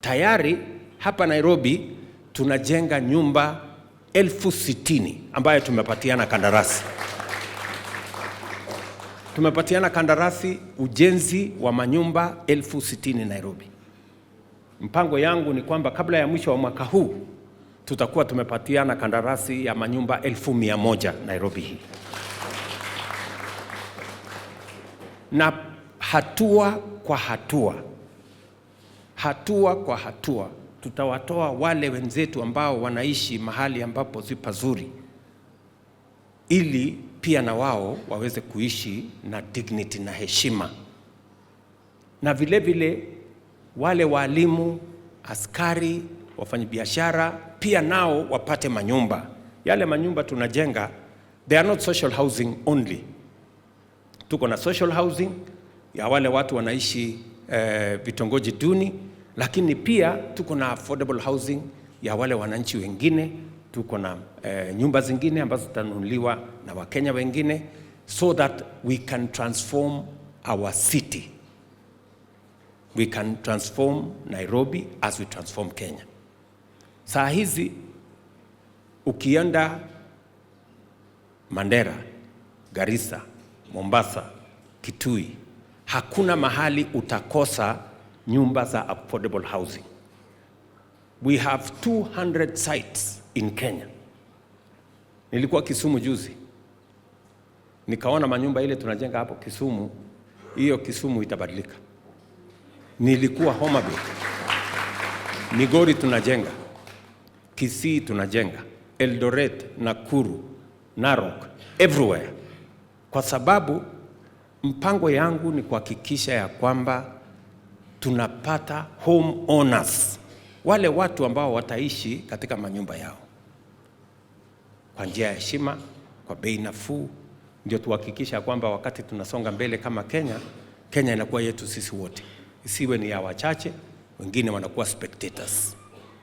Tayari hapa Nairobi tunajenga nyumba 60,000 ambayo tumepatiana kandarasi. Tumepatiana kandarasi ujenzi wa manyumba 60,000 Nairobi. Mpango yangu ni kwamba kabla ya mwisho wa mwaka huu tutakuwa tumepatiana kandarasi ya manyumba 100,000 Nairobi hii. Na hatua kwa hatua tutawatoa wale wenzetu ambao wanaishi mahali ambapo si pazuri, ili pia na wao waweze kuishi na dignity na heshima. Na vile vile wale walimu, askari, wafanyabiashara pia nao wapate manyumba. Yale manyumba tunajenga, they are not social housing only. Tuko na social housing ya wale watu wanaishi vitongoji duni, lakini pia tuko na affordable housing ya wale wananchi wengine. Tuko na nyumba zingine ambazo zitanunuliwa na Wakenya wengine, so that we can transform our city. We can transform Nairobi as we transform Kenya. Saa hizi ukienda Mandera, Garissa, Mombasa, Kitui, hakuna mahali utakosa nyumba za affordable housing. We have 200 sites in Kenya. Nilikuwa Kisumu juzi, nikaona manyumba ile tunajenga hapo Kisumu, hiyo Kisumu itabadilika. Nilikuwa Homa Bay, Migori tunajenga, Kisii tunajenga, Eldoret, Nakuru, Narok, everywhere. Kwa sababu mpango yangu ni kuhakikisha ya kwamba tunapata home owners, wale watu ambao wataishi katika manyumba yao kwa njia ya heshima, kwa bei nafuu. Ndio tuhakikisha kwamba wakati tunasonga mbele kama Kenya, Kenya inakuwa yetu sisi wote, isiwe ni ya wachache, wengine wanakuwa spectators.